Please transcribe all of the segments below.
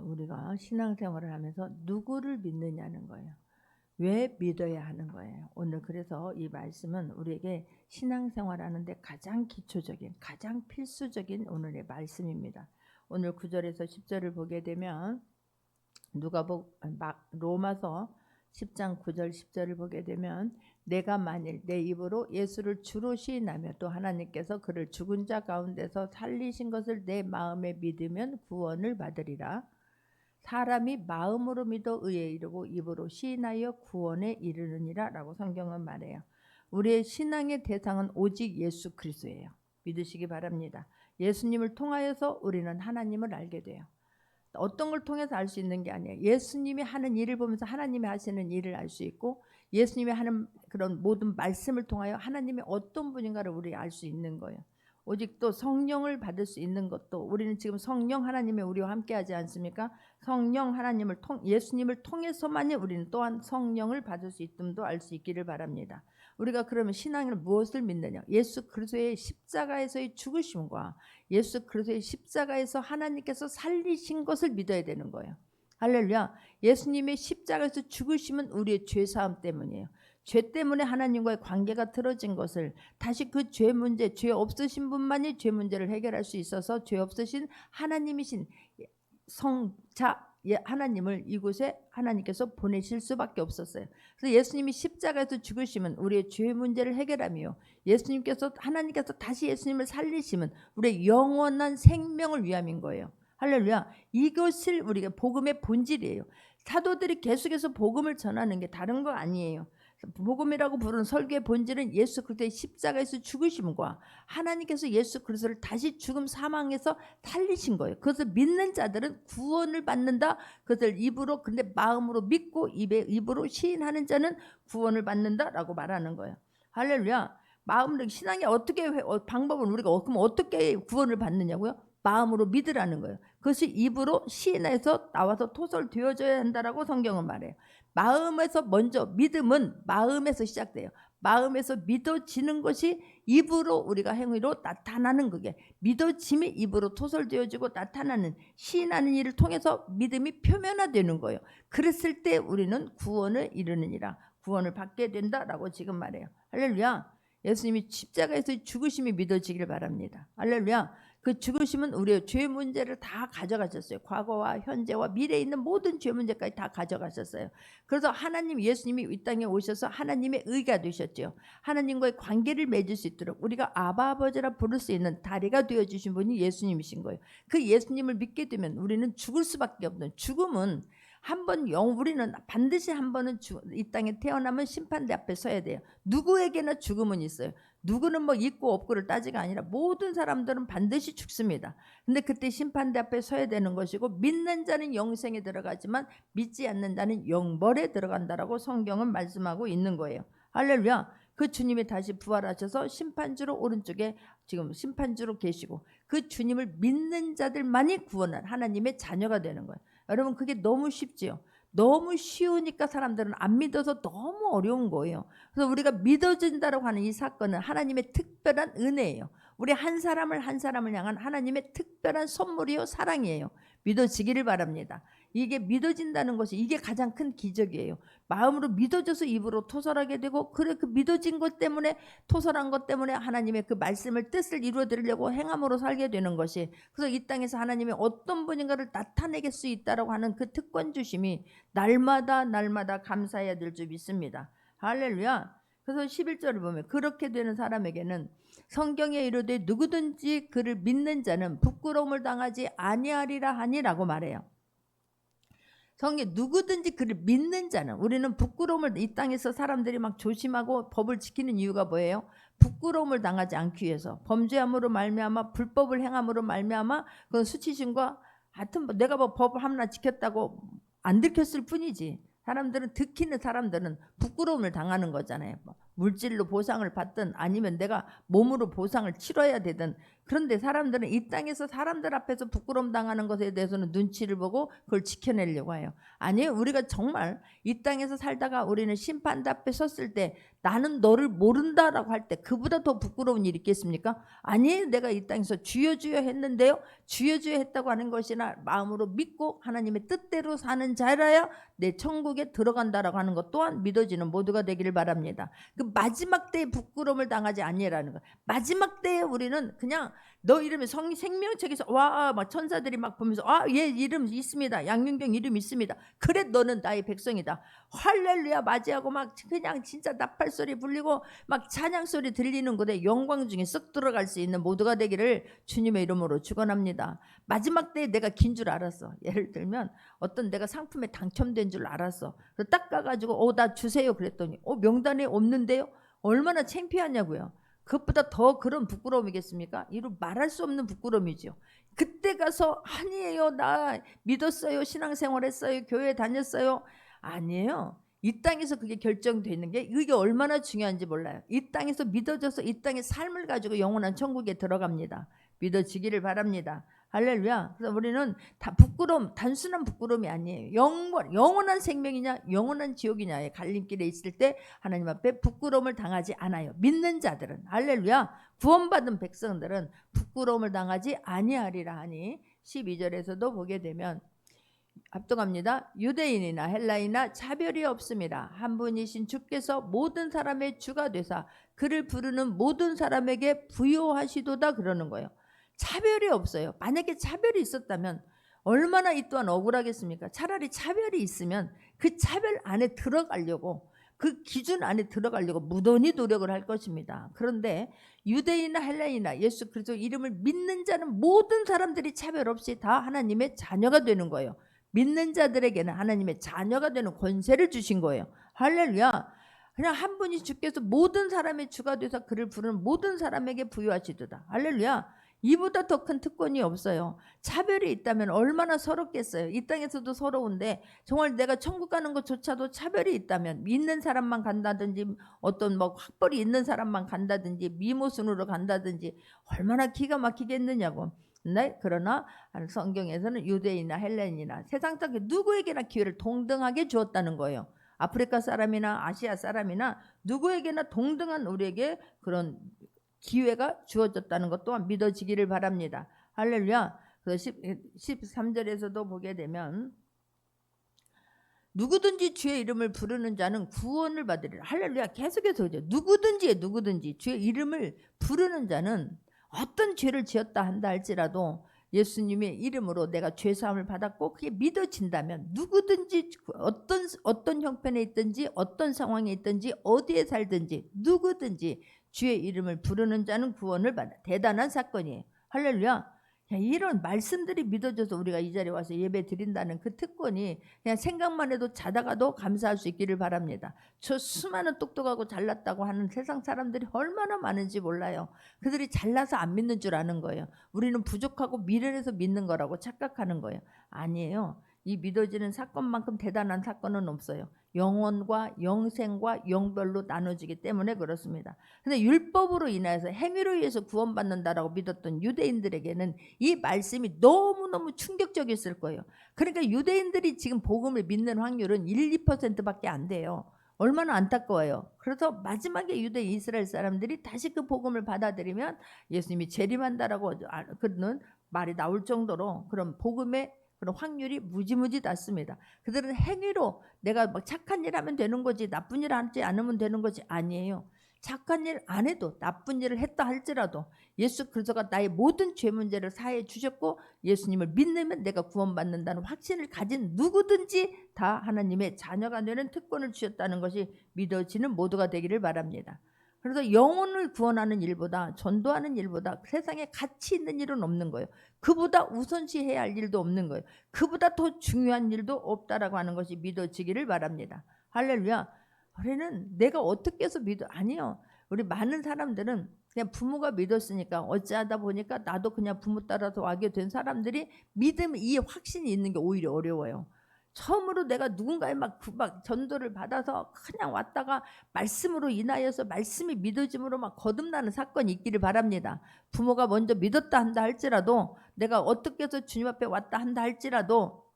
우리가 신앙생활을 하면서 누구를 믿느냐는 거예요. 왜 믿어야 하는 거예요. 오늘 그래서 이 말씀은 우리에게 신앙생활하는데 가장 기초적인, 가장 필수적인 오늘의 말씀입니다. 오늘 9절에서 10절을 보게 되면 로마서 10장 9절 10절을 보게 되면 내가 만일 내 입으로 예수를 주로 시인하며 또 하나님께서 그를 죽은 자 가운데서 살리신 것을 내 마음에 믿으면 구원을 받으리라. 사람이 마음으로 믿어 의에 이르고 입으로 시인하여 구원에 이르느니라 라고 성경은 말해요. 우리의 신앙의 대상은 오직 예수 그리스도예요. 믿으시기 바랍니다. 예수님을 통하여서 우리는 하나님을 알게 돼요. 어떤 걸 통해서 알 수 있는 게 아니에요. 예수님이 하는 일을 보면서 하나님이 하시는 일을 알 수 있고, 예수님이 하는 그런 모든 말씀을 통하여 하나님이 어떤 분인가를 우리 알 수 있는 거예요. 오직 또 성령을 받을 수 있는 것도, 우리는 지금 성령 하나님이 우리와 함께 하지 않습니까? 성령 하나님을 예수님을 통해서만이 우리는 또한 성령을 받을 수 있음도 알 수 있기를 바랍니다. 우리가 그러면 신앙을 무엇을 믿느냐? 예수 그리스도의 십자가에서의 죽으심과 예수 그리스도의 십자가에서 하나님께서 살리신 것을 믿어야 되는 거예요. 할렐루야. 예수님의 십자가에서 죽으심은 우리의 죄사함 때문이에요. 죄 때문에 하나님과의 관계가 틀어진 것을 다시 그 죄 문제, 죄 없으신 분만이 죄 문제를 해결할 수 있어서 죄 없으신 하나님이신 성자 하나님을 이곳에 하나님께서 보내실 수밖에 없었어요. 그래서 예수님이 십자가에서 죽으시면 우리의 죄 문제를 해결하며 하나님께서 다시 예수님을 살리시면 우리의 영원한 생명을 위함인 거예요. 할렐루야. 이것을 우리가 복음의 본질이에요. 사도들이 계속해서 복음을 전하는 게 다른 거 아니에요. 복음이라고 부르는 설교의 본질은 예수 그리스도의 십자가에서 죽으심과 하나님께서 예수 그리스도를 다시 죽음 사망에서 살리신 거예요. 그것을 믿는 자들은 구원을 받는다. 그것을 입으로 근데 마음으로 믿고 입으로 시인하는 자는 구원을 받는다라고 말하는 거예요. 할렐루야. 마음으로 신앙이 어떻게 방법은 우리가 그럼 어떻게 구원을 받느냐고요? 마음으로 믿으라는 거예요. 그것이 입으로 시인해서 나와서 토설되어져야 한다라고 성경은 말해요. 마음에서 먼저 믿음은 마음에서 시작돼요. 마음에서 믿어지는 것이 입으로 우리가 행위로 나타나는 그게 믿어짐이 입으로 토설되어지고 나타나는 시인하는 일을 통해서 믿음이 표면화되는 거예요. 그랬을 때 우리는 구원을 이루느니라. 구원을 받게 된다라고 지금 말해요. 할렐루야. 예수님이 십자가에서 죽으심이 믿어지길 바랍니다. 할렐루야. 그 죽으심은 우리의 죄 문제를 다 가져가셨어요. 과거와 현재와 미래에 있는 모든 죄 문제까지 다 가져가셨어요. 그래서 예수님이 이 땅에 오셔서 하나님의 의가 되셨죠. 하나님과의 관계를 맺을 수 있도록 우리가 아바 아버지라 부를 수 있는 다리가 되어주신 분이 예수님이신 거예요. 그 예수님을 믿게 되면 우리는 죽을 수밖에 없는, 죽음은 우리는 반드시 한 번은 이 땅에 태어나면 심판대 앞에 서야 돼요. 누구에게나 죽음은 있어요. 누구는 뭐 있고 없고를 따지가 아니라 모든 사람들은 반드시 죽습니다. 근데 그때 심판대 앞에 서야 되는 것이고, 믿는 자는 영생에 들어가지만 믿지 않는 자는 영벌에 들어간다라고 성경은 말씀하고 있는 거예요. 할렐루야. 그 주님이 다시 부활하셔서 심판주로 오른쪽에 지금 심판주로 계시고, 그 주님을 믿는 자들만이 구원한 하나님의 자녀가 되는 거예요. 여러분, 그게 너무 쉽지요. 너무 쉬우니까 사람들은 안 믿어서 너무 어려운 거예요. 그래서 우리가 믿어진다라고 하는 이 사건은 하나님의 특별한 은혜예요. 우리 한 사람을 향한 하나님의 특별한 선물이요, 사랑이에요. 믿어지기를 바랍니다. 이게 믿어진다는 것이 이게 가장 큰 기적이에요. 마음으로 믿어져서 입으로 토설하게 되고, 그 믿어진 것 때문에, 토설한 것 때문에 하나님의 그 말씀을 뜻을 이루어드리려고 행함으로 살게 되는 것이, 그래서 이 땅에서 하나님이 어떤 분인가를 나타내게 수 있다라고 하는 그 특권 주심이 날마다 감사해야 될 줄 믿습니다. 할렐루야. 그래서 11절을 보면 그렇게 되는 사람에게는 성경에 이르되 누구든지 그를 믿는 자는 부끄러움을 당하지 아니하리라 하니라고 말해요. 성경 누구든지 그를 믿는 자는, 우리는 부끄러움을, 이 땅에서 사람들이 막 조심하고 법을 지키는 이유가 뭐예요? 부끄러움을 당하지 않기 위해서. 범죄함으로 말미암아, 불법을 행함으로 말미암아, 그건 수치심과 하여튼 내가 뭐 법을 하나 지켰다고 안 들켰을 뿐이지, 듣기는 사람들은 부끄러움을 당하는 거잖아요. 물질로 보상을 받든 아니면 내가 몸으로 보상을 치러야 되든 그런데 사람들은 이 땅에서 사람들 앞에서 부끄러움 당하는 것에 대해서는 눈치를 보고 그걸 지켜내려고 해요. 아니에요. 우리가 정말 이 땅에서 살다가 우리는 심판대 앞에 섰을 때 나는 너를 모른다라고 할 때 그보다 더 부끄러운 일이 있겠습니까? 아니에요. 내가 이 땅에서 주여 주여 했는데요. 주여 주여 했다고 하는 것이나 마음으로 믿고 하나님의 뜻대로 사는 자라야 내 천국에 들어간다라고 하는 것 또한 믿어지는 모두가 되기를 바랍니다. 그 마지막 때에 부끄러움을 당하지 아니라는 거. 마지막 때에 우리는 그냥 너 이름이 생명책에서 와 막 천사들이 막 보면서 얘 이름 있습니다. 양윤경 이름 있습니다. 그래 너는 나의 백성이다. 할렐루야 맞이하고 막 그냥 진짜 나팔 소리 불리고 막 찬양 소리 들리는 곳에 영광 중에 쓱 들어갈 수 있는 모두가 되기를 주님의 이름으로 축원합니다. 마지막 때에 내가 긴 줄 알았어. 예를 들면 어떤 내가 상품에 당첨된 줄 알았어. 그래서 딱 가가지고 나 주세요 그랬더니 명단에 없는데요. 얼마나 창피하냐고요. 그것보다 더 그런 부끄러움이겠습니까? 이루 말할 수 없는 부끄러움이죠. 그때 가서 아니에요 나 믿었어요 신앙생활 했어요 교회 다녔어요. 아니에요. 이 땅에서 그게 결정되어 있는 게 이게 얼마나 중요한지 몰라요. 이 땅에서 믿어져서 이 땅의 삶을 가지고 영원한 천국에 들어갑니다. 믿어지기를 바랍니다. 할렐루야. 그래서 우리는 다 부끄러움, 단순한 부끄러움이 아니에요. 영원한 생명이냐 영원한 지옥이냐의 갈림길에 있을 때 하나님 앞에 부끄러움을 당하지 않아요. 믿는 자들은 할렐루야. 구원받은 백성들은 부끄러움을 당하지 아니하리라 하니 12절에서도 보게 되면 압도갑니다. 유대인이나 헬라이나 차별이 없습니다. 한 분이신 주께서 모든 사람의 주가 되사 그를 부르는 모든 사람에게 부요하시도다 그러는 거예요. 차별이 없어요. 만약에 차별이 있었다면 얼마나 이 또한 억울하겠습니까? 차라리 차별이 있으면 그 차별 안에 들어가려고 그 기준 안에 들어가려고 무던히 노력을 할 것입니다. 그런데 유대인이나 헬라인이나 예수 그리스도 이름을 믿는 자는 모든 사람들이 차별 없이 다 하나님의 자녀가 되는 거예요. 믿는 자들에게는 하나님의 자녀가 되는 권세를 주신 거예요. 할렐루야. 그냥 한 분이 주께서 모든 사람의 주가 되사 그를 부르는 모든 사람에게 부여하시도다. 할렐루야. 이보다 더 큰 특권이 없어요. 차별이 있다면 얼마나 서럽겠어요. 이 땅에서도 서러운데 정말 내가 천국 가는 것조차도 차별이 있다면 믿는 사람만 간다든지 어떤 학벌이 있는 사람만 간다든지 미모순으로 간다든지 얼마나 기가 막히겠느냐고. 네, 그러나 성경에서는 유대인이나 헬렌이나 세상 속 누구에게나 기회를 동등하게 주었다는 거예요. 아프리카 사람이나 아시아 사람이나 누구에게나 동등한 우리에게 그런 기회가 주어졌다는 것 또한 믿어지기를 바랍니다. 할렐루야. 그래서 13절에서도 보게 되면 누구든지 주의 이름을 부르는 자는 구원을 받으리라. 할렐루야. 계속해서 오죠. 누구든지 주의 이름을 부르는 자는 어떤 죄를 지었다 한다 할지라도 예수님의 이름으로 내가 죄사함을 받았고 그게 믿어진다면 누구든지 어떤 형편에 있든지 어떤 상황에 있든지 어디에 살든지 누구든지 주의 이름을 부르는 자는 구원을 받아. 대단한 사건이에요. 할렐루야. 이런 말씀들이 믿어져서 우리가 이 자리에 와서 예배 드린다는 그 특권이 그냥 생각만 해도 자다가도 감사할 수 있기를 바랍니다. 저 수많은 똑똑하고 잘났다고 하는 세상 사람들이 얼마나 많은지 몰라요. 그들이 잘나서 안 믿는 줄 아는 거예요. 우리는 부족하고 미련해서 믿는 거라고 착각하는 거예요. 아니에요. 이 믿어지는 사건만큼 대단한 사건은 없어요. 영혼과 영생과 영별로 나눠지기 때문에 그렇습니다. 근데 율법으로 인해서 행위로 의해서 구원받는다라고 믿었던 유대인들에게는 이 말씀이 너무너무 충격적이었을 거예요. 그러니까 유대인들이 지금 복음을 믿는 확률은 1, 2%밖에 안 돼요. 얼마나 안타까워요. 그래서 마지막에 유대 이스라엘 사람들이 다시 그 복음을 받아들이면 예수님이 재림한다라고 그런 말이 나올 정도로 그런 복음의 그런 확률이 무지무지 낮습니다. 그들은 행위로 내가 착한 일 하면 되는 거지 나쁜 일 하지 않으면 되는 거지 아니에요. 착한 일 안 해도 나쁜 일을 했다 할지라도 예수 그리스도가 나의 모든 죄 문제를 사해 주셨고 예수님을 믿으면 내가 구원받는다는 확신을 가진 누구든지 다 하나님의 자녀가 되는 특권을 주셨다는 것이 믿어지는 모두가 되기를 바랍니다. 그래서 영혼을 구원하는 일보다 전도하는 일보다 세상에 가치 있는 일은 없는 거예요. 그보다 우선시해야 할 일도 없는 거예요. 그보다 더 중요한 일도 없다라고 하는 것이 믿어지기를 바랍니다. 할렐루야. 우리는 내가 어떻게 해서 아니요. 우리 많은 사람들은 그냥 부모가 믿었으니까 어찌하다 보니까 나도 그냥 부모 따라서 와게 된 사람들이 믿음 이 확신이 있는 게 오히려 어려워요. 처음으로 내가 누군가의 막 전도를 받아서 그냥 왔다가 말씀으로 인하여서 말씀이 믿어짐으로 막 거듭나는 사건이 있기를 바랍니다. 부모가 먼저 믿었다 한다 할지라도, 내가 어떻게 해서 주님 앞에 왔다 한다 할지라도,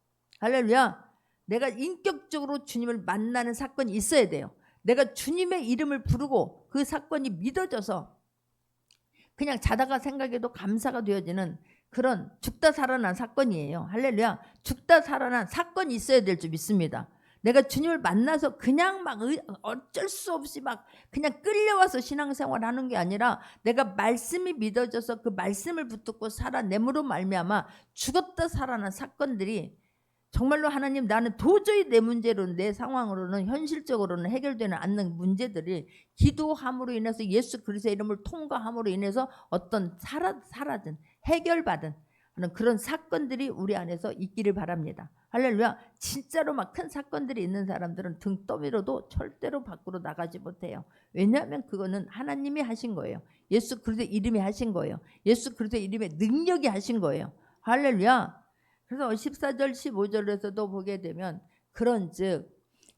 할렐루야, 내가 인격적으로 주님을 만나는 사건이 있어야 돼요. 내가 주님의 이름을 부르고 그 사건이 믿어져서 그냥 자다가 생각해도 감사가 되어지는 그런 죽다 살아난 사건이에요. 할렐루야. 죽다 살아난 사건이 있어야 될 줄 믿습니다. 내가 주님을 만나서 그냥 막 어쩔 수 없이 막 그냥 끌려와서 신앙생활 하는 게 아니라, 내가 말씀이 믿어져서 그 말씀을 붙들고 살아내므로 말미암아 죽었다 살아난 사건들이 정말로 하나님, 나는 도저히 내 문제로는, 내 상황으로는, 현실적으로는 해결되는 않는 문제들이 기도함으로 인해서, 예수 그리스도의 이름을 통과함으로 인해서 어떤 사라진, 해결받은 그런 사건들이 우리 안에서 있기를 바랍니다. 할렐루야. 진짜로 막 큰 사건들이 있는 사람들은 등 떠밀어도 절대로 밖으로 나가지 못해요. 왜냐하면 그거는 하나님이 하신 거예요. 예수 그리스도의 이름이 하신 거예요. 예수 그리스도의 이름의 능력이 하신 거예요. 할렐루야. 그래서 14절 15절에서도 보게 되면, 그런즉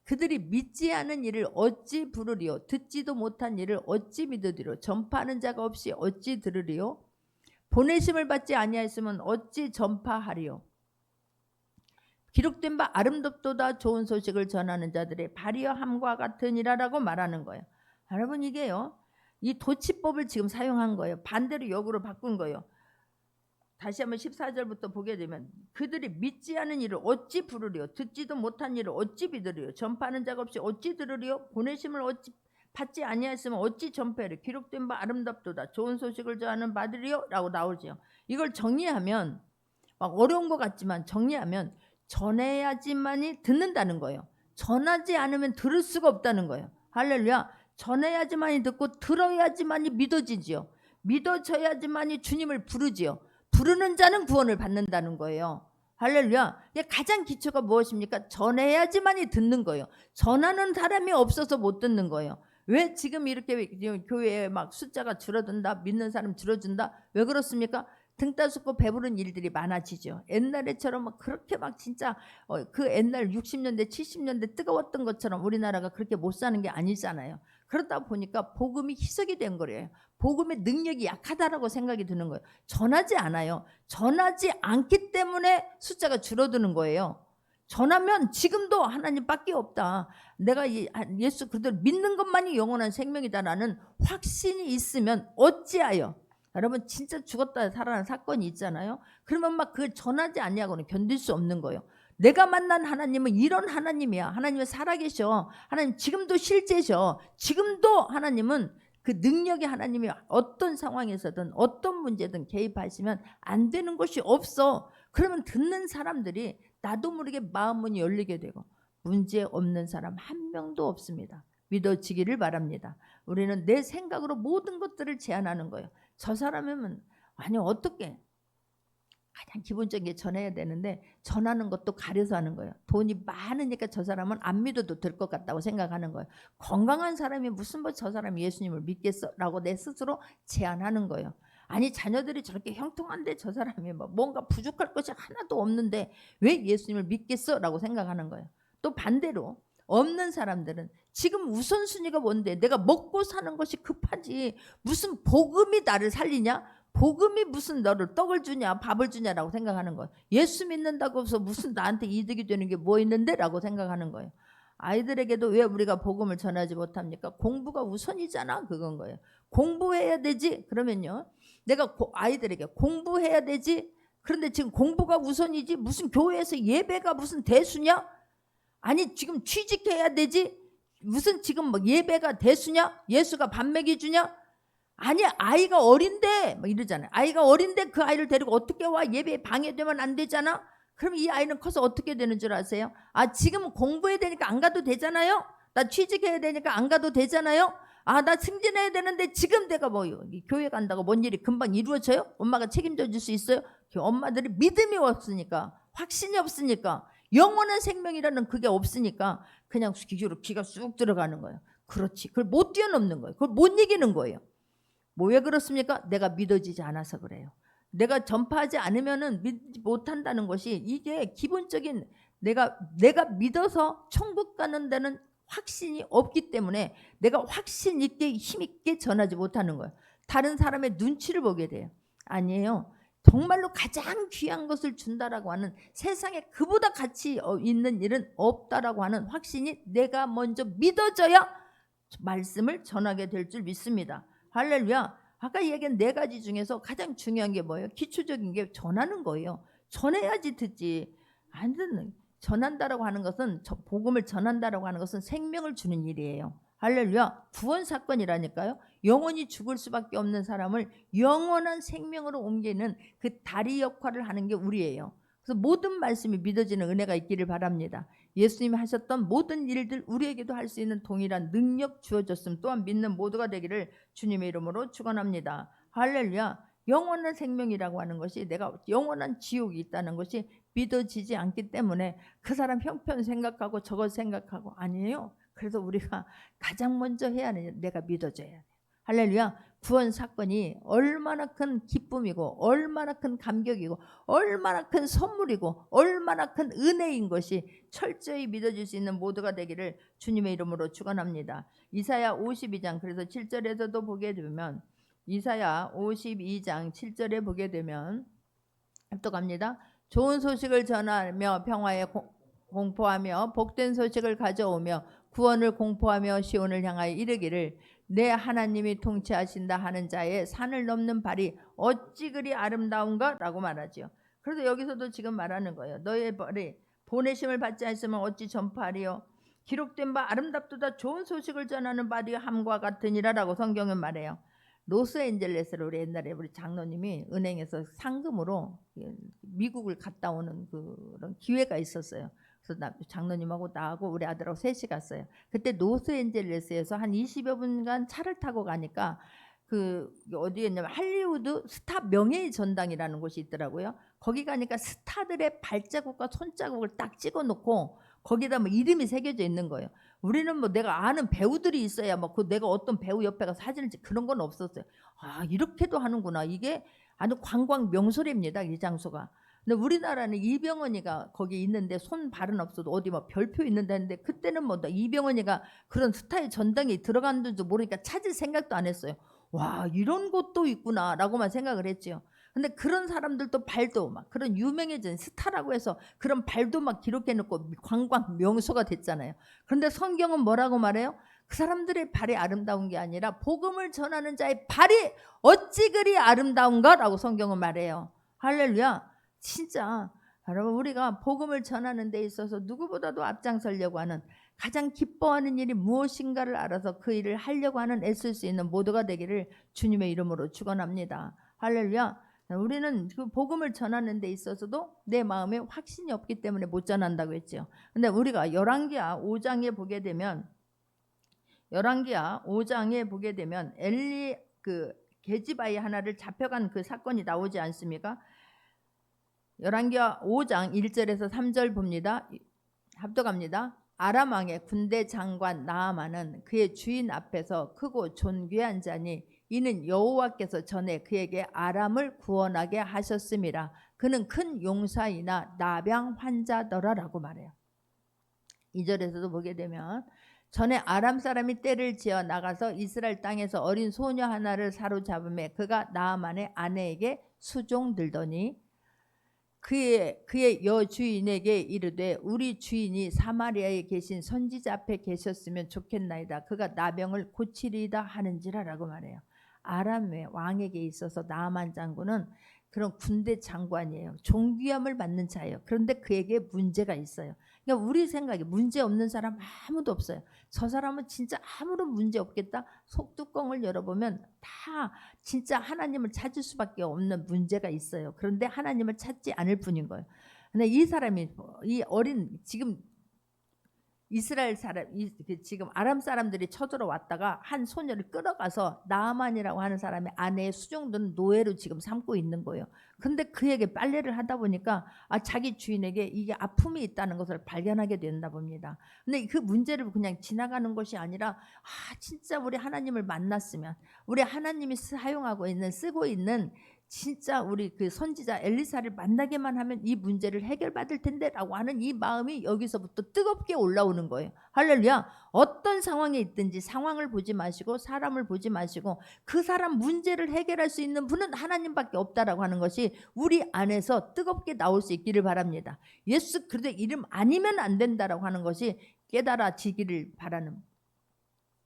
그들이 믿지 않은 일을 어찌 부르리요, 듣지도 못한 일을 어찌 믿으리요, 전파하는 자가 없이 어찌 들으리요, 보내심을 받지 아니하였으면 어찌 전파하리요. 기록된 바 아름답도다 좋은 소식을 전하는 자들의 발이여 함과 같으니라라고 말하는 거예요. 여러분, 이게요, 이 도치법을 지금 사용한 거예요. 반대로 역으로 바꾼 거예요. 다시 한번 14절부터 보게 되면, 그들이 믿지 않은 일을 어찌 부르리요, 듣지도 못한 일을 어찌 믿으리요, 전파하는 자가 없이 어찌 들으리요, 보내심을 어찌 받지 아니하였으면 어찌 전파하리요, 기록된 바 아름답도다 좋은 소식을 전하는 바들이요 라고 나오죠. 이걸 정리하면, 막 어려운 것 같지만 정리하면, 전해야지만이 듣는다는 거예요. 전하지 않으면 들을 수가 없다는 거예요. 할렐루야. 전해야지만이 듣고 들어야지만이 믿어지지요. 믿어져야지만이 주님을 부르지요. 부르는 자는 구원을 받는다는 거예요. 할렐루야. 가장 기초가 무엇입니까? 전해야지만이 듣는 거예요. 전하는 사람이 없어서 못 듣는 거예요. 왜 지금 이렇게 교회에 막 숫자가 줄어든다, 믿는 사람 줄어든다? 왜 그렇습니까? 등 따숩고 배부른 일들이 많아지죠. 옛날에처럼 막 그렇게 막 진짜 그 옛날 60년대 70년대 뜨거웠던 것처럼 우리나라가 그렇게 못 사는 게 아니잖아요. 그러다 보니까 복음이 희석이 된 거예요. 복음의 능력이 약하다라고 생각이 드는 거예요. 전하지 않아요. 전하지 않기 때문에 숫자가 줄어드는 거예요. 전하면 지금도 하나님밖에 없다, 내가 예수 그리스도를 믿는 것만이 영원한 생명이다라는 확신이 있으면 어찌하여, 여러분 진짜 죽었다 살아난 사건이 있잖아요. 그러면 막 그걸 전하지 아니하고는 견딜 수 없는 거예요. 내가 만난 하나님은 이런 하나님이야. 하나님은 살아계셔. 하나님 지금도 실제셔. 지금도 하나님은 그 능력의 하나님이 어떤 상황에서든 어떤 문제든 개입하시면 안 되는 것이 없어. 그러면 듣는 사람들이 나도 모르게 마음문이 열리게 되고, 문제 없는 사람 한 명도 없습니다. 믿어지기를 바랍니다. 우리는 내 생각으로 모든 것들을 제한하는 거예요. 저 사람이면 아니 어떻게, 가장 기본적인 게 전해야 되는데 전하는 것도 가려서 하는 거예요. 돈이 많으니까 저 사람은 안 믿어도 될 것 같다고 생각하는 거예요. 건강한 사람이 무슨 뭐 저 사람이 예수님을 믿겠어 라고 내 스스로 제안하는 거예요. 아니 자녀들이 저렇게 형통한데 저 사람이 뭐 뭔가 부족할 것이 하나도 없는데 왜 예수님을 믿겠어 라고 생각하는 거예요. 또 반대로 없는 사람들은 지금 우선순위가 뭔데, 내가 먹고 사는 것이 급하지 무슨 복음이 나를 살리냐, 복음이 무슨 너를 떡을 주냐 밥을 주냐라고 생각하는 거예요. 예수 믿는다고 해서 무슨 나한테 이득이 되는 게 뭐 있는데 라고 생각하는 거예요. 아이들에게도 왜 우리가 복음을 전하지 못합니까? 공부가 우선이잖아, 그건 거예요. 공부해야 되지. 그러면요, 내가 아이들에게 공부해야 되지, 그런데 지금 공부가 우선이지 무슨 교회에서 예배가 무슨 대수냐, 아니 지금 취직해야 되지 무슨 지금 뭐 예배가 대수냐, 예수가 밥 먹여주냐, 아니 아이가 어린데 뭐 이러잖아요. 아이가 어린데 그 아이를 데리고 어떻게 와, 예배에 방해되면 안 되잖아. 그럼 이 아이는 커서 어떻게 되는 줄 아세요? 아 지금 공부해야 되니까 안 가도 되잖아요. 나 취직해야 되니까 안 가도 되잖아요. 아 나 승진해야 되는데 지금 내가 뭐 교회 간다고 뭔 일이 금방 이루어져요? 엄마가 책임져 줄 수 있어요? 엄마들이 믿음이 없으니까, 확신이 없으니까, 영원한 생명이라는 그게 없으니까 그냥 귀가 쑥 들어가는 거예요. 그렇지, 그걸 못 뛰어넘는 거예요. 그걸 못 이기는 거예요. 뭐 왜 그렇습니까? 내가 믿어지지 않아서 그래요. 내가 전파하지 않으면은 믿지 못한다는 것이, 이게 기본적인 내가 믿어서 천국 가는 데는 확신이 없기 때문에 내가 확신 있게 힘 있게 전하지 못하는 거예요. 다른 사람의 눈치를 보게 돼요. 아니에요. 정말로 가장 귀한 것을 준다라고 하는, 세상에 그보다 가치 있는 일은 없다라고 하는 확신이 내가 먼저 믿어져야 말씀을 전하게 될 줄 믿습니다. 할렐루야. 아까 얘기한 4가지 중에서 가장 중요한 게 뭐예요? 기초적인 게 전하는 거예요. 전해야지 듣지. 안 듣는, 전한다라고 하는 것은, 복음을 전한다라고 하는 것은 생명을 주는 일이에요. 할렐루야. 구원 사건이라니까요. 영원히 죽을 수밖에 없는 사람을 영원한 생명으로 옮기는 그 다리 역할을 하는 게 우리예요. 그래서 모든 말씀이 믿어지는 은혜가 있기를 바랍니다. 예수님이 하셨던 모든 일들 우리에게도 할 수 있는 동일한 능력 주어졌음 또한 믿는 모두가 되기를 주님의 이름으로 축원합니다. 할렐루야. 영원한 생명이라고 하는 것이, 내가 영원한 지옥이 있다는 것이 믿어지지 않기 때문에 그 사람 형편 생각하고 저것 생각하고, 아니에요. 그래서 우리가 가장 먼저 해야 하는 일, 내가 믿어져야 돼요. 할렐루야. 구원 사건이 얼마나 큰 기쁨이고 얼마나 큰 감격이고 얼마나 큰 선물이고 얼마나 큰 은혜인 것이 철저히 믿어질 수 있는 모두가 되기를 주님의 이름으로 축원합니다. 이사야 52장 그래서 7절에서도 보게 되면, 이사야 52장 7절에 보게 되면 합독합니다. 좋은 소식을 전하며 평화에 공포하며 복된 소식을 가져오며 구원을 공포하며 시온을 향하여 이르기를 내 하나님이 통치하신다 하는 자의 산을 넘는 발이 어찌 그리 아름다운가 라고 말하지요. 그래서 여기서도 지금 말하는 거예요. 너의 발이 보내심을 받지 않으면 어찌 전파하리요. 기록된 바 아름답도다 좋은 소식을 전하는 발이 함과 같으니라 라고 성경은 말해요. 로스앤젤레스로 우리 옛날에 우리 장로님이 은행에서 상금으로 미국을 갔다 오는 그런 기회가 있었어요. 그래서 장로님하고 나하고 우리 아들하고 셋이 갔어요. 그때 로스앤젤레스에서 한 20여 분간 차를 타고 가니까 그 어디였냐면 할리우드 스타 명예의 전당이라는 곳이 있더라고요. 거기 가니까 스타들의 발자국과 손자국을 딱 찍어놓고 거기다 뭐 이름이 새겨져 있는 거예요. 우리는 뭐 내가 아는 배우들이 있어야 뭐 그 내가 어떤 배우 옆에 가 사진을 찍, 그런 건 없었어요. 아, 이렇게도 하는구나. 이게 아주 관광 명소입니다, 이 장소가. 근데 우리나라는 이병헌이가 거기 있는데 손 발은 없어도 어디 뭐 별표 있는데 했는데, 그때는 뭐 이병헌이가 그런 스타의 전당에 들어갔는지 모르니까 찾을 생각도 안 했어요. 와, 이런 곳도 있구나 라고만 생각을 했죠. 근데 그런 사람들도 발도 막 그런 유명해진 스타라고 해서 그런 발도 막 기록해놓고 관광 명소가 됐잖아요. 그런데 성경은 뭐라고 말해요? 그 사람들의 발이 아름다운 게 아니라 복음을 전하는 자의 발이 어찌 그리 아름다운가 라고 성경은 말해요. 할렐루야. 진짜 여러분, 우리가 복음을 전하는 데 있어서 누구보다도 앞장서려고 하는, 가장 기뻐하는 일이 무엇인가를 알아서 그 일을 하려고 하는, 애쓸 수 있는 모두가 되기를 주님의 이름으로 축원합니다. 할렐루야. 우리는 그 복음을 전하는 데 있어서도 내 마음에 확신이 없기 때문에 못 전한다고 했죠. 근데 우리가 열왕기하 5장에 보게 되면, 열왕기하 5장에 보게 되면 엘리 그 계집아이 하나를 잡혀간 그 사건이 나오지 않습니까? 열왕기하 5장 1절에서 3절 봅니다. 합독합니다. 아람 왕의 군대 장관 나아만은 그의 주인 앞에서 크고 존귀한 자니 이는 여호와께서 전에 그에게 아람을 구원하게 하셨음이라. 그는 큰 용사이나 나병 환자더라라고 말해요. 2절에서도 보게 되면 전에 아람 사람이 떼를 지어 나가서 이스라엘 땅에서 어린 소녀 하나를 사로잡음에 그가 나아만의 아내에게 수종들더니 그의 여주인에게 이르되 우리 주인이 사마리아에 계신 선지자 앞에 계셨으면 좋겠나이다. 그가 나병을 고치리이다 하는지라라고 말해요. 아람의 왕에게 있어서 나아만 장군은 그런 군대 장관이에요. 존귀함을 받는 자예요. 그런데 그에게 문제가 있어요. 그러니까 우리 생각에 문제 없는 사람 아무도 없어요. 저 사람은 진짜 아무런 문제 없겠다. 속뚜껑을 열어보면 다 진짜 하나님을 찾을 수밖에 없는 문제가 있어요. 그런데 하나님을 찾지 않을 뿐인 거예요. 근데 이 사람이, 이 어린, 지금 이스라엘 사람, 지금 아람 사람들이 쳐들어왔다가 한 소녀를 끌어가서 나아만이라고 하는 사람의 아내의 수종든 노예로 지금 삼고 있는 거예요. 근데 그에게 빨래를 하다 보니까 자기 주인에게 이게 아픔이 있다는 것을 발견하게 된다 봅니다. 근데 그 문제를 그냥 지나가는 것이 아니라 진짜 우리 하나님을 만났으면, 우리 하나님이 사용하고 있는, 쓰고 있는 진짜 우리 그 선지자 엘리사를 만나게만 하면 이 문제를 해결받을 텐데라고 하는 이 마음이 여기서부터 뜨겁게 올라오는 거예요. 할렐루야. 어떤 상황에 있든지 상황을 보지 마시고 사람을 보지 마시고 그 사람 문제를 해결할 수 있는 분은 하나님밖에 없다라고 하는 것이 우리 안에서 뜨겁게 나올 수 있기를 바랍니다. 예수 그리스도 이름 아니면 안 된다라고 하는 것이 깨달아지기를 바라는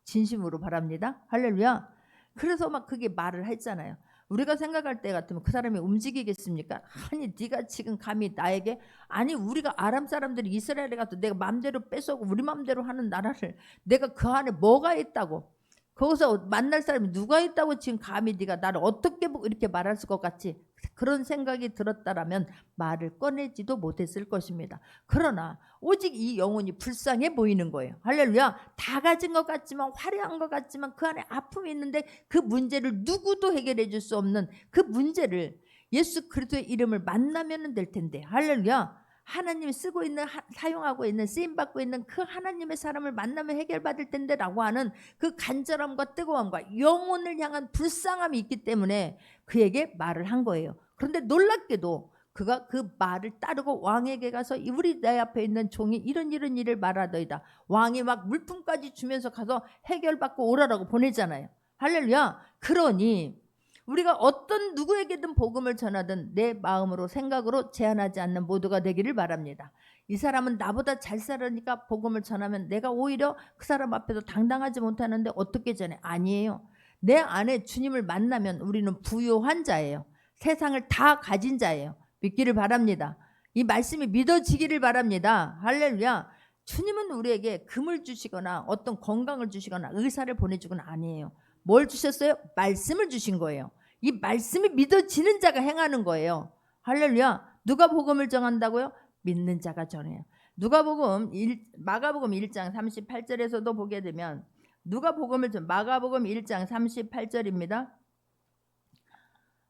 진심으로 바랍니다. 할렐루야. 그래서 막 그게 말을 했잖아요. 우리가 생각할 때 같으면 그 사람이 움직이겠습니까? 아니 네가 지금 감히 나에게, 아니 우리가 아람 사람들이 이스라엘에 가서 내가 마음대로 뺏어오고 우리 마음대로 하는 나라를 내가 그 안에 뭐가 있다고, 거기서 만날 사람이 누가 있다고 지금 감히 네가 나를 어떻게 보고 이렇게 말할 것 같지? 그런 생각이 들었다라면 말을 꺼내지도 못했을 것입니다. 그러나 오직 이 영혼이 불쌍해 보이는 거예요. 할렐루야. 다 가진 것 같지만, 화려한 것 같지만 그 안에 아픔이 있는데 그 문제를 누구도 해결해 줄 수 없는 그 문제를 예수 그리스도의 이름을 만나면 될 텐데, 할렐루야. 하나님이 쓰고 있는, 사용하고 있는, 쓰임받고 있는 그 하나님의 사람을 만나면 해결받을 텐데 라고 하는 그 간절함과 뜨거움과 영혼을 향한 불쌍함이 있기 때문에 그에게 말을 한 거예요. 그런데 놀랍게도 그가 그 말을 따르고 왕에게 가서 우리 내 앞에 있는 종이 이런 일을 말하더이다. 왕이 막 물품까지 주면서 가서 해결받고 오라라고 보내잖아요. 할렐루야. 그러니 우리가 어떤 누구에게든 복음을 전하든 내 마음으로 생각으로 제한하지 않는 모두가 되기를 바랍니다. 이 사람은 나보다 잘 살으니까 복음을 전하면 내가 오히려 그 사람 앞에서 당당하지 못하는데 어떻게 전해? 아니에요. 내 안에 주님을 만나면 우리는 부유한 자예요. 세상을 다 가진 자예요. 믿기를 바랍니다. 이 말씀이 믿어지기를 바랍니다. 할렐루야. 주님은 우리에게 금을 주시거나 어떤 건강을 주시거나 의사를 보내주거나 아니에요. 뭘 주셨어요? 말씀을 주신 거예요. 이 말씀이 믿어지는 자가 행하는 거예요. 할렐루야. 누가 복음을 전한다고요? 믿는 자가 전해요. 마가복음 1장 38절에서도 보게 되면 마가복음 1장 38절입니다.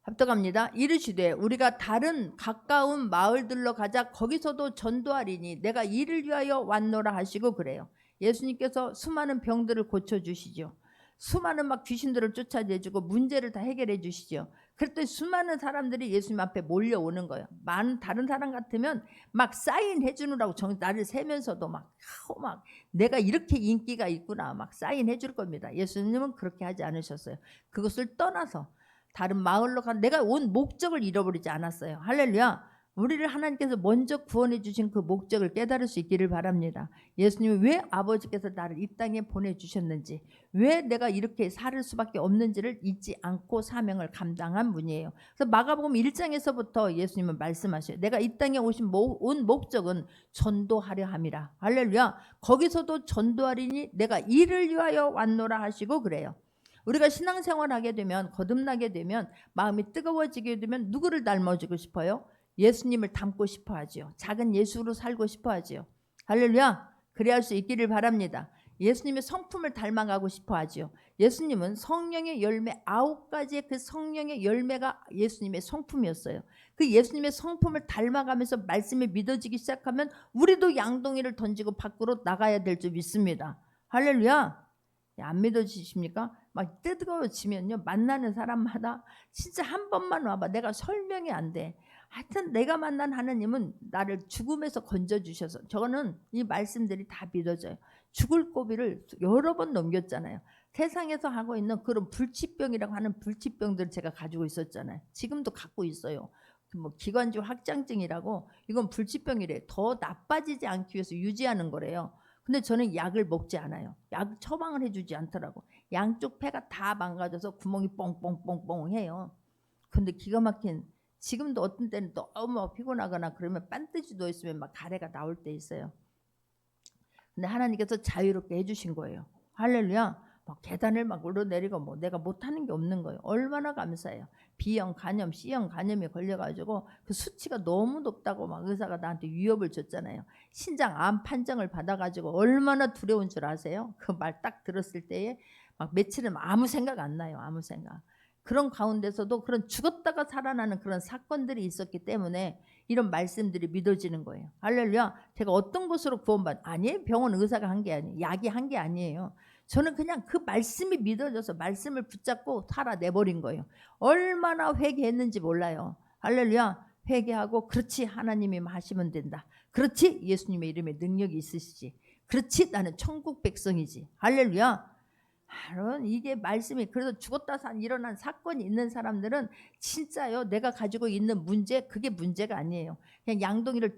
합독합니다. 이르시되 우리가 다른 가까운 마을들로 가자. 거기서도 전도하리니 내가 이를 위하여 왔노라 하시고 그래요. 예수님께서 수많은 병들을 고쳐주시죠. 수많은 막 귀신들을 쫓아내주고 문제를 다 해결해 주시죠. 그랬더니 수많은 사람들이 예수님 앞에 몰려오는 거예요. 많은 다른 사람 같으면 막 사인해 주느라고 나를 세면서도 막 내가 이렇게 인기가 있구나 막 사인해 줄 겁니다. 예수님은 그렇게 하지 않으셨어요. 그것을 떠나서 다른 마을로 간 내가 온 목적을 잃어버리지 않았어요. 할렐루야. 우리를 하나님께서 먼저 구원해 주신 그 목적을 깨달을 수 있기를 바랍니다. 예수님이 왜 아버지께서 나를 이 땅에 보내주셨는지, 왜 내가 이렇게 살 수밖에 없는지를 잊지 않고 사명을 감당한 분이에요. 그래서 마가복음 1장에서부터 예수님은 말씀하셔요. 내가 이 땅에 온 목적은 전도하려 함이라. 할렐루야. 거기서도 전도하리니 내가 이를 위하여 왔노라 하시고 그래요. 우리가 신앙생활하게 되면, 거듭나게 되면, 마음이 뜨거워지게 되면 누구를 닮아주고 싶어요? 예수님을 닮고 싶어 하지요. 작은 예수로 살고 싶어 하지요. 할렐루야. 그래야 할 수 있기를 바랍니다. 예수님의 성품을 닮아가고 싶어 하지요. 예수님은 성령의 열매 9가지의 그 성령의 열매가 예수님의 성품이었어요. 그 예수님의 성품을 닮아가면서 말씀이 믿어지기 시작하면 우리도 양동이를 던지고 밖으로 나가야 될 줄 믿습니다. 할렐루야. 안 믿어지십니까? 막 뜨거워지면요, 만나는 사람마다 진짜 한 번만 와봐. 내가 설명이 안 돼. 하여튼 내가 만난 하나님은 나를 죽음에서 건져주셔서, 저는 이 말씀들이 다 믿어져요. 죽을 고비를 여러 번 넘겼잖아요. 세상에서 하고 있는 그런 불치병이라고 하는 불치병들을 제가 가지고 있었잖아요. 지금도 갖고 있어요. 뭐 기관지 확장증이라고, 이건 불치병이래. 더 나빠지지 않기 위해서 유지하는 거래요. 근데 저는 약을 먹지 않아요. 약 처방을 해주지 않더라고. 양쪽 폐가 다 망가져서 구멍이 뻥뻥뻥뻥 해요. 근데 기가 막힌, 지금도 어떤 때는 너무 피곤하거나 그러면 반드시 누워있으면 막 가래가 나올 때 있어요. 근데 하나님께서 자유롭게 해주신 거예요. 할렐루야. 막 계단을 막 오르내리고 뭐 내가 못하는 게 없는 거예요. 얼마나 감사해요. B형 간염, C형 간염에 걸려가지고 그 수치가 너무 높다고 막 의사가 나한테 위협을 줬잖아요. 신장 암 판정을 받아가지고 얼마나 두려운 줄 아세요? 그 말 딱 들었을 때에 막 며칠은 아무 생각 안 나요. 아무 생각. 그런 가운데서도 그런 죽었다가 살아나는 그런 사건들이 있었기 때문에 이런 말씀들이 믿어지는 거예요. 할렐루야. 제가 어떤 것으로 구원받, 아니에요. 병원 의사가 한 게 아니에요. 약이 한 게 아니에요. 저는 그냥 그 말씀이 믿어져서 말씀을 붙잡고 살아내버린 거예요. 얼마나 회개했는지 몰라요. 할렐루야. 회개하고 그렇지 하나님이 하시면 된다. 그렇지 예수님의 이름에 능력이 있으시지. 그렇지 나는 천국 백성이지. 할렐루야. 바로 이게 말씀이. 그래서 죽었다 일어난 사건이 있는 사람들은 진짜요 내가 가지고 있는 문제 그게 문제가 아니에요. 그냥 양동이를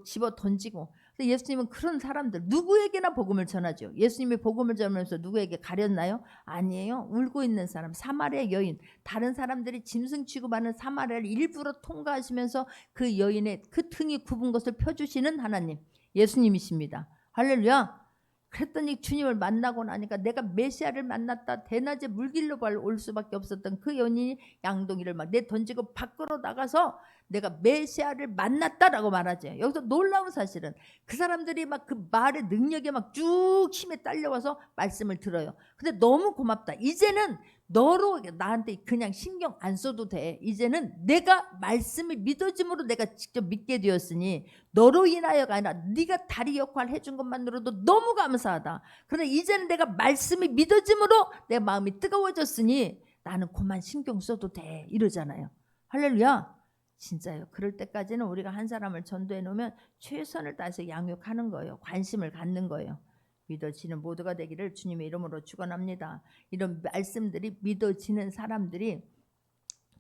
집어 던지고. 예수님은 그런 사람들 누구에게나 복음을 전하죠. 예수님이 복음을 전하면서 누구에게 가렸나요? 아니에요. 울고 있는 사람 사마리아 여인, 다른 사람들이 짐승 취급하는 사마리아를 일부러 통과하시면서 그 여인의 그 등이 굽은 것을 펴주시는 하나님 예수님이십니다. 할렐루야. 그랬더니 주님을 만나고 나니까 내가 메시아를 만났다. 대낮에 물길로 올 수밖에 없었던 그 연인이 양동이를 막 내던지고 밖으로 나가서 내가 메시아를 만났다라고 말하죠. 여기서 놀라운 사실은 그 사람들이 막 그 말의 능력에 막 쭉 힘에 딸려와서 말씀을 들어요. 근데 너무 고맙다. 이제는 너로 나한테 그냥 신경 안 써도 돼. 이제는 내가 말씀이 믿어짐으로 내가 직접 믿게 되었으니 너로 인하여가 아니라 네가 다리 역할 해준 것만으로도 너무 감사하다. 그런데 이제는 내가 말씀이 믿어짐으로 내 마음이 뜨거워졌으니 나는 그만 신경 써도 돼. 이러잖아요. 할렐루야. 진짜요. 그럴 때까지는 우리가 한 사람을 전도해 놓으면 최선을 다해서 양육하는 거예요. 관심을 갖는 거예요. 믿어지는 모두가 되기를 주님의 이름으로 축원합니다. 이런 말씀들이 믿어지는 사람들이,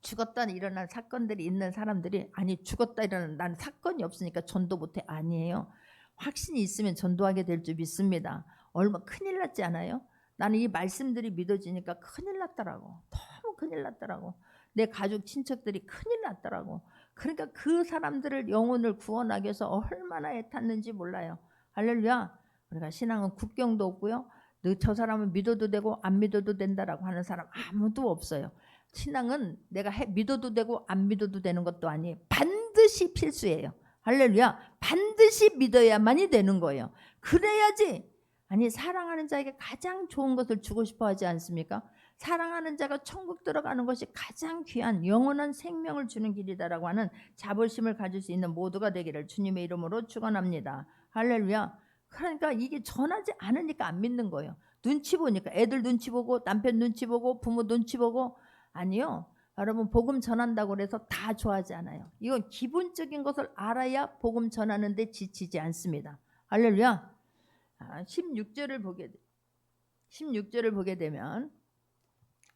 죽었다 일어난 사건들이 있는 사람들이, 아니 죽었다 일어난 난 사건이 없으니까 전도 못해. 아니에요. 확신이 있으면 전도하게 될 줄 믿습니다. 얼마 큰일 났지 않아요? 나는 이 말씀들이 믿어지니까 큰일 났더라고. 너무 큰일 났더라고. 내 가족 친척들이 큰일 났더라고. 그러니까 그 사람들을 영혼을 구원하기 위해서 얼마나 애탔는지 몰라요. 할렐루야. 우리가 신앙은 국경도 없고요. 저 사람은 믿어도 되고 안 믿어도 된다라고 하는 사람 아무도 없어요. 신앙은 내가 믿어도 되고 안 믿어도 되는 것도 아니에요. 반드시 필수예요. 할렐루야. 반드시 믿어야만이 되는 거예요. 그래야지. 아니 사랑하는 자에게 가장 좋은 것을 주고 싶어 하지 않습니까? 사랑하는 자가 천국 들어가는 것이 가장 귀한 영원한 생명을 주는 길이다라고 하는 자부심을 가질 수 있는 모두가 되기를 주님의 이름으로 축원합니다. 할렐루야. 그러니까 이게 전하지 않으니까 안 믿는 거예요. 눈치 보니까, 애들 눈치 보고 남편 눈치 보고 부모 눈치 보고. 아니요. 여러분 복음 전한다고 해서 다 좋아하지 않아요. 이건 기본적인 것을 알아야 복음 전하는 데 지치지 않습니다. 할렐루야. 16절을 보게 되면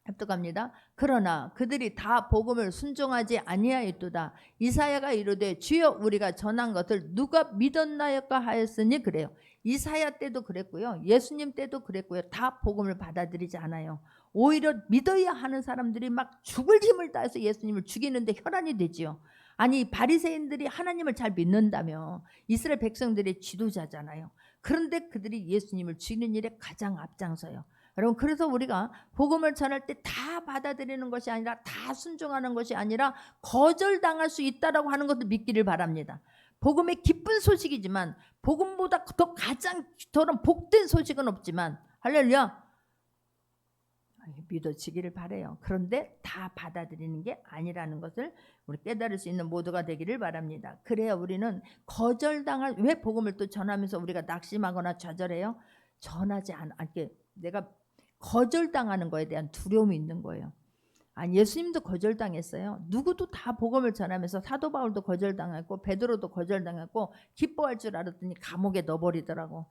합독합니다. 그러나 그들이 다 복음을 순종하지 아니하였도다. 이사야가 이르되 주여 우리가 전한 것을 누가 믿었나였까 하였으니. 그래요. 이사야 때도 그랬고요. 예수님 때도 그랬고요. 다 복음을 받아들이지 않아요. 오히려 믿어야 하는 사람들이 막 죽을 힘을 다해서 예수님을 죽이는데 혈안이 되지요. 아니 바리새인들이 하나님을 잘 믿는다며 이스라엘 백성들의 지도자잖아요. 그런데 그들이 예수님을 죽이는 일에 가장 앞장서요. 여러분 그래서 우리가 복음을 전할 때 다 받아들이는 것이 아니라 다 순종하는 것이 아니라 거절당할 수 있다라고 하는 것을 믿기를 바랍니다. 복음의 기쁜 소식이지만 복음보다 더 가장 더는 복된 소식은 없지만 할렐루야 믿어지기를 바라요. 그런데 다 받아들이는 게 아니라는 것을 우리 깨달을 수 있는 모두가 되기를 바랍니다. 그래야 우리는 거절당할, 왜 복음을 또 전하면서 우리가 낙심하거나 좌절해요? 전하지 않게 내가 거절당하는 거에 대한 두려움이 있는 거예요. 아니 예수님도 거절당했어요. 누구도 다 복음을 전하면서 사도 바울도 거절당했고 베드로도 거절당했고 기뻐할 줄 알았더니 감옥에 넣어버리더라고.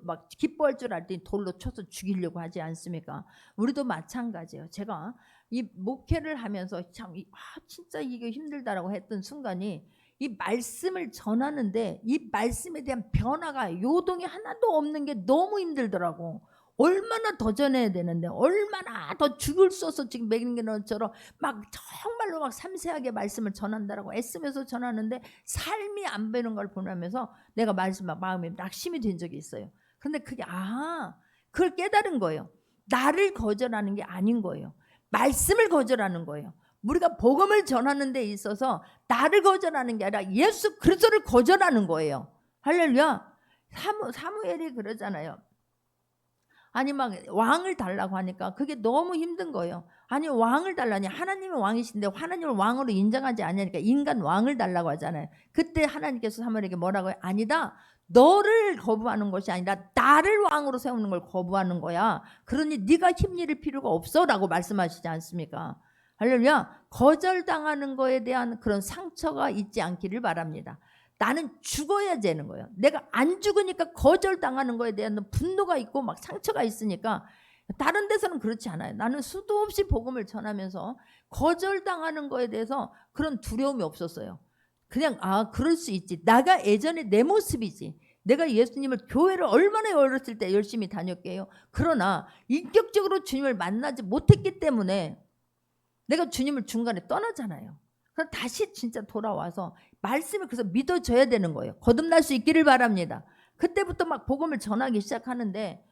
막 기뻐할 줄 알았더니 돌로 쳐서 죽이려고 하지 않습니까? 우리도 마찬가지예요. 제가 이 목회를 하면서 참 진짜 이게 힘들다라고 했던 순간이 이 말씀을 전하는데 이 말씀에 대한 변화가 요동이 하나도 없는 게 너무 힘들더라고. 얼마나 더 전해야 되는데 얼마나 더 죽을 써서 지금 먹이는 것처럼 막 정말로 막 섬세하게 말씀을 전한다라고 애쓰면서 전하는데 삶이 안 되는 걸 보면서 내가 마음에 낙심이 된 적이 있어요. 그런데 그게 그걸 깨달은 거예요. 나를 거절하는 게 아닌 거예요. 말씀을 거절하는 거예요. 우리가 복음을 전하는 데 있어서 나를 거절하는 게 아니라 예수 그리스도를 거절하는 거예요. 할렐루야. 사무엘이 그러잖아요. 아니 막 왕을 달라고 하니까 그게 너무 힘든 거예요. 아니 왕을 달라니, 하나님이 왕이신데 하나님을 왕으로 인정하지 않으니까 인간 왕을 달라고 하잖아요. 그때 하나님께서 사무엘에게 뭐라고 해요? 아니다, 너를 거부하는 것이 아니라 나를 왕으로 세우는 걸 거부하는 거야. 그러니 네가 힘쓸 필요가 없어 라고 말씀하시지 않습니까? 할렐루야. 거절당하는 거에 대한 그런 상처가 있지 않기를 바랍니다. 나는 죽어야 되는 거예요. 내가 안 죽으니까 거절당하는 거에 대한 분노가 있고 막 상처가 있으니까. 다른 데서는 그렇지 않아요. 나는 수도 없이 복음을 전하면서 거절당하는 거에 대해서 그런 두려움이 없었어요. 그냥 그럴 수 있지. 나가 예전에 내 모습이지. 내가 예수님을 교회를 얼마나 어렸을 때 열심히 다녔게요. 그러나 인격적으로 주님을 만나지 못했기 때문에 내가 주님을 중간에 떠나잖아요. 그럼 다시 진짜 돌아와서 말씀을 그래서 믿어줘야 되는 거예요. 거듭날 수 있기를 바랍니다. 그때부터 막 복음을 전하기 시작하는데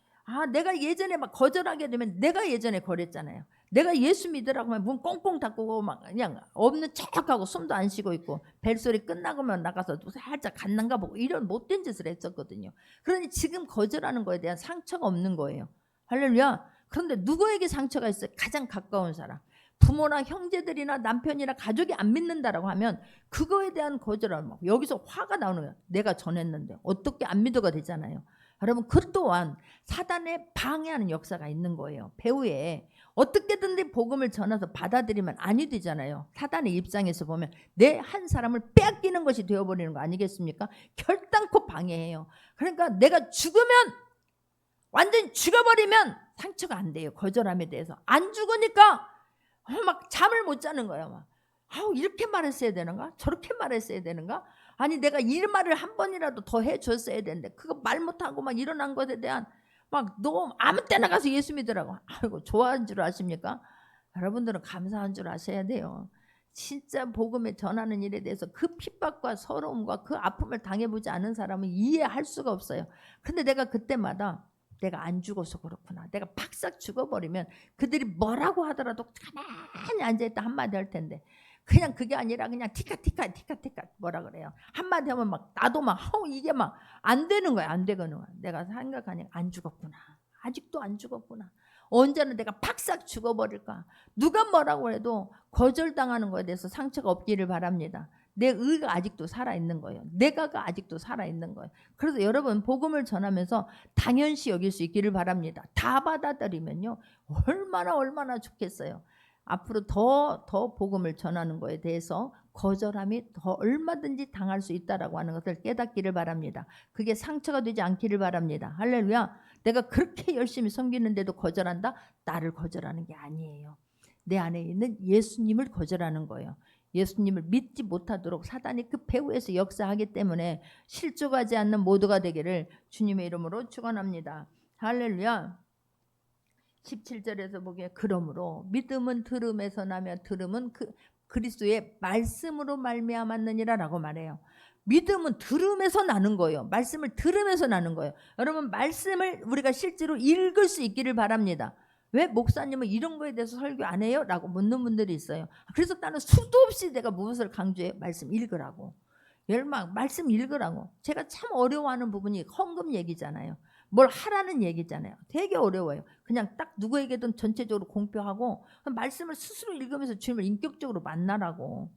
내가 예전에 막 거절하게 되면, 내가 예전에 그랬잖아요. 내가 예수 믿으라고 하면 문 꽁꽁 닫고 막 그냥 없는 척하고 숨도 안 쉬고 있고 벨소리 끝나고만 나가서 살짝 갔는가 보고 이런 못된 짓을 했었거든요. 그러니 지금 거절하는 거에 대한 상처가 없는 거예요. 할렐루야. 그런데 누구에게 상처가 있어요? 가장 가까운 사람. 부모나 형제들이나 남편이나 가족이 안 믿는다라고 하면 그거에 대한 거절을 여기서 화가 나오는 거예요. 내가 전했는데 어떻게 안 믿어가 되잖아요. 여러분, 그 또한 사단의 방해하는 역사가 있는 거예요. 배후에 어떻게든지 복음을 전해서 받아들이면 아니 되잖아요. 사단의 입장에서 보면 내 한 사람을 빼앗기는 것이 되어버리는 거 아니겠습니까? 결단코 방해해요. 그러니까 내가 죽으면, 완전히 죽어버리면 상처가 안 돼요. 거절함에 대해서. 안 죽으니까 막 잠을 못 자는 거예요. 막 이렇게 말했어야 되는가? 저렇게 말했어야 되는가? 아니 내가 이 말을 한 번이라도 더 해줬어야 되는데 그거 말 못하고 막 일어난 것에 대한 막 너무 아무 때나 가서 예수 믿으라고. 아이고, 좋아하는 줄 아십니까? 여러분들은 감사한 줄 아셔야 돼요. 진짜 복음에 전하는 일에 대해서 그 핍박과 서러움과 그 아픔을 당해보지 않은 사람은 이해할 수가 없어요. 근데 내가 그때마다 내가 안 죽어서 그렇구나. 내가 팍싹 죽어버리면 그들이 뭐라고 하더라도 가만히 앉아있다 한마디 할 텐데, 그냥 그게 아니라 그냥 티카티카 뭐라 그래요. 한마디 하면 막 나도 막 이게 막 안 되는 거야. 안 되거든. 내가 생각하니까 안 죽었구나. 아직도 안 죽었구나. 언제는 내가 팍싹 죽어버릴까. 누가 뭐라고 해도 거절당하는 거에 대해서 상처가 없기를 바랍니다. 내 의가 아직도 살아있는 거예요. 내가가 아직도 살아있는 거예요. 그래서 여러분, 복음을 전하면서 당연시 여길 수 있기를 바랍니다. 다 받아들이면요 얼마나 좋겠어요. 앞으로 더 복음을 전하는 거에 대해서 거절함이 더 얼마든지 당할 수 있다라고 하는 것을 깨닫기를 바랍니다. 그게 상처가 되지 않기를 바랍니다. 할렐루야. 내가 그렇게 열심히 섬기는데도 거절한다? 나를 거절하는 게 아니에요. 내 안에 있는 예수님을 거절하는 거예요. 예수님을 믿지 못하도록 사단이 그 배후에서 역사하기 때문에 실족하지 않는 모두가 되기를 주님의 이름으로 축원합니다. 할렐루야. 17절에서 보기에 그러므로 믿음은 들음에서 나며 들음은 그리스도의 말씀으로 말미암았느니라 라고 말해요. 믿음은 들음에서 나는 거예요. 말씀을 들으면서 나는 거예요. 여러분, 말씀을 우리가 실제로 읽을 수 있기를 바랍니다. 왜 목사님은 이런 거에 대해서 설교 안 해요? 라고 묻는 분들이 있어요. 그래서 나는 수도 없이 내가 무엇을 강조해요? 말씀 읽으라고. 말씀 읽으라고. 제가 참 어려워하는 부분이 헌금 얘기잖아요. 뭘 하라는 얘기잖아요. 되게 어려워요. 그냥 딱 누구에게든 전체적으로 공표하고 말씀을 스스로 읽으면서 주님을 인격적으로 만나라고.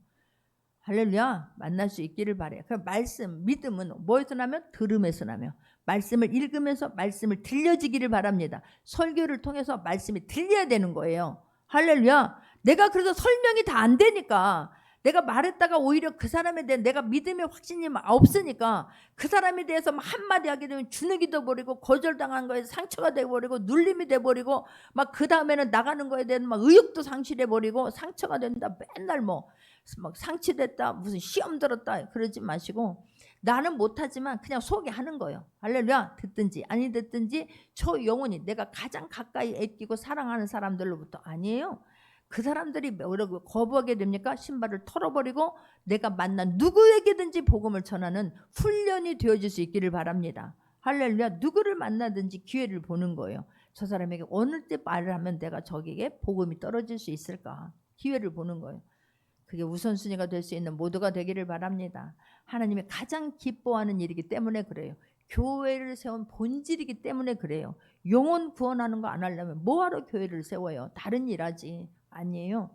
할렐루야. 만날 수 있기를 바래요. 그럼 말씀, 믿음은 뭐에서 나면? 들음에서 나며. 말씀을 읽으면서 말씀을 들려지기를 바랍니다. 설교를 통해서 말씀이 들려야 되는 거예요. 할렐루야. 내가 그래서 설명이 다 안 되니까, 내가 말했다가 오히려 그 사람에 대한 내가 믿음의 확신이 없으니까 그 사람에 대해서 한마디 하게 되면 주눅이 돼버리고 거절당한 거에 상처가 돼버리고 눌림이 돼버리고 막 그 다음에는 나가는 거에 대한 막 의욕도 상실해버리고 상처가 된다. 맨날 막 상치됐다, 무슨 시험 들었다 그러지 마시고, 나는 못하지만 그냥 소개하는 거예요. 할렐루야. 듣든지 아니 듣든지 저 영혼이 내가 가장 가까이 애끼고 사랑하는 사람들로부터 아니에요. 그 사람들이 뭐라고 거부하게 됩니까? 신발을 털어버리고 내가 만난 누구에게든지 복음을 전하는 훈련이 되어질 수 있기를 바랍니다. 할렐루야. 누구를 만나든지 기회를 보는 거예요. 저 사람에게 어느 때 말을 하면 내가 저에게 복음이 떨어질 수 있을까? 기회를 보는 거예요. 그게 우선순위가 될 수 있는 모두가 되기를 바랍니다. 하나님이 가장 기뻐하는 일이기 때문에 그래요. 교회를 세운 본질이기 때문에 그래요. 영혼 구원하는 거 안 하려면 뭐하러 교회를 세워요? 다른 일 하지. 아니에요.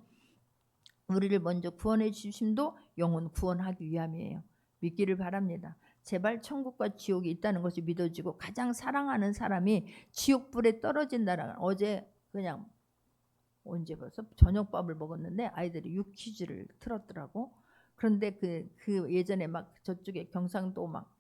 우리를 먼저 구원해 주심도 영혼 구원하기 위함이에요. 믿기를 바랍니다. 제발 천국과 지옥이 있다는 것이 믿어지고 가장 사랑하는 사람이 지옥불에 떨어진다는, 어제 그냥 언제 벌써 저녁밥을 먹었는데 아이들이 유퀴즈를 틀었더라고. 그런데 그 예전에 막 저쪽에 경상도 막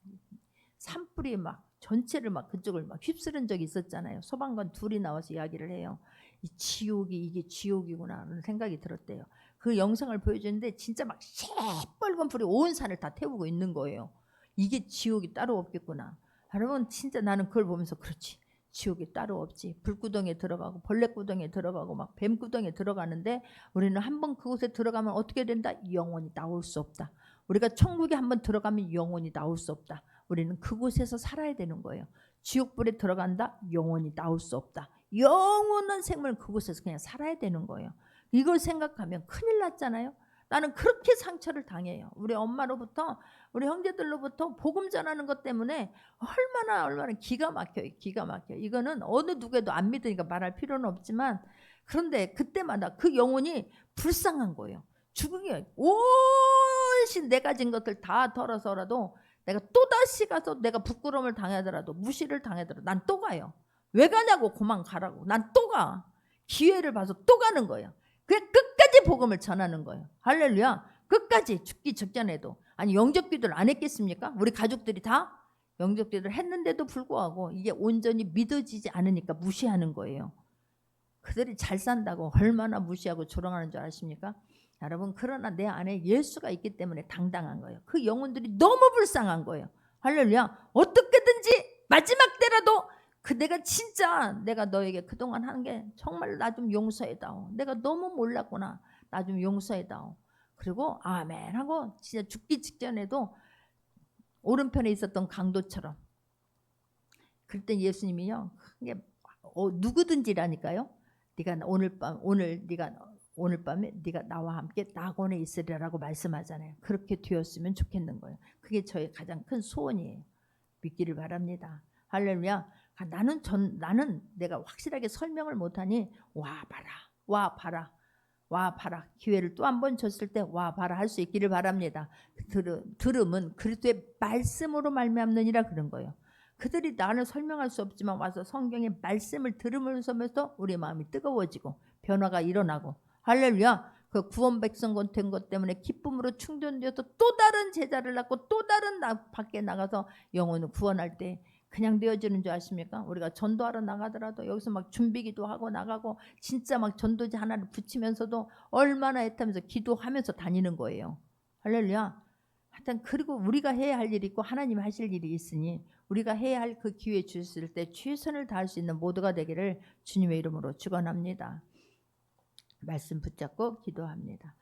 산불이 막 전체를 막 그쪽을 막 휩쓸은 적이 있었잖아요. 소방관 둘이 나와서 이야기를 해요. 이 지옥이 이게 지옥이구나 하는 생각이 들었대요. 그 영상을 보여주는데 진짜 막 새빨간 불이 온 산을 다 태우고 있는 거예요. 이게 지옥이 따로 없겠구나. 여러분 진짜 나는 그걸 보면서 그렇지. 지옥이 따로 없지. 불구덩이에 들어가고 벌레구덩이에 들어가고 막 뱀구덩이에 들어가는데 우리는 한번 그곳에 들어가면 어떻게 된다? 영원히 나올 수 없다. 우리가 천국에 한번 들어가면 영원히 나올 수 없다. 우리는 그곳에서 살아야 되는 거예요. 지옥불에 들어간다? 영원히 나올 수 없다. 영원한 생물 그곳에서 그냥 살아야 되는 거예요. 이걸 생각하면 큰일 났잖아요. 나는 그렇게 상처를 당해요. 우리 엄마로부터 우리 형제들로부터 복음 전하는 것 때문에 얼마나 기가 막혀요. 기가 막혀요. 이거는 어느 누구에도 안 믿으니까 말할 필요는 없지만 그런데 그때마다 그 영혼이 불쌍한 거예요. 죽으게 온신 내 가진 것들 다 털어서라도 내가 또다시 가서 내가 부끄러움을 당하더라도 무시를 당하더라도 난 또 가요. 왜 가냐고 그만 가라고. 난 또 가. 기회를 봐서 또 가는 거예요. 그냥 끝까지 복음을 전하는 거예요. 할렐루야. 끝까지 죽기 직전에도. 아니 영접기도를 안 했겠습니까? 우리 가족들이 다 영접기도를 했는데도 불구하고 이게 온전히 믿어지지 않으니까 무시하는 거예요. 그들이 잘 산다고 얼마나 무시하고 조롱하는 줄 아십니까? 여러분 그러나 내 안에 예수가 있기 때문에 당당한 거예요. 그 영혼들이 너무 불쌍한 거예요. 할렐루야. 어떻게든지 마지막 때라도 그 내가 진짜 내가 너에게 그동안 한 게 정말 나 좀 용서해다오. 내가 너무 몰랐구나. 나 좀 용서해다오. 그리고 아멘 하고 진짜 죽기 직전에도 오른편에 있었던 강도처럼 그때 예수님이요. 그게 누구든지라니까요. 네가 오늘 밤에 네가 나와 함께 낙원에 있으리라고 말씀하잖아요. 그렇게 되었으면 좋겠는 거예요. 그게 저의 가장 큰 소원이에요. 믿기를 바랍니다. 할렐루야. 나는 내가 확실하게 설명을 못하니 와 봐라 기회를 또 한 번 줬을 때 와 봐라 할 수 있기를 바랍니다. 들음은 그리스도의 말씀으로 말미암느니라 그런 거예요. 그들이 나는 설명할 수 없지만 와서 성경의 말씀을 들으면서 우리 마음이 뜨거워지고 변화가 일어나고 할렐루야. 그 구원 백성 된 것 때문에 기쁨으로 충전되어서 또 다른 제자를 낳고 또 다른 밖에 나가서 영혼을 구원할 때 그냥 되어지는 줄 아십니까? 우리가 전도하러 나가더라도 여기서 막 준비기도 하고 나가고 진짜 막 전도지 하나를 붙이면서도 얼마나 애타면서 기도하면서 다니는 거예요. 할렐루야. 하여튼 그리고 우리가 해야 할 일이 있고 하나님이 하실 일이 있으니 우리가 해야 할 그 기회 주실 때 최선을 다할 수 있는 모두가 되기를 주님의 이름으로 축원합니다. 말씀 붙잡고 기도합니다.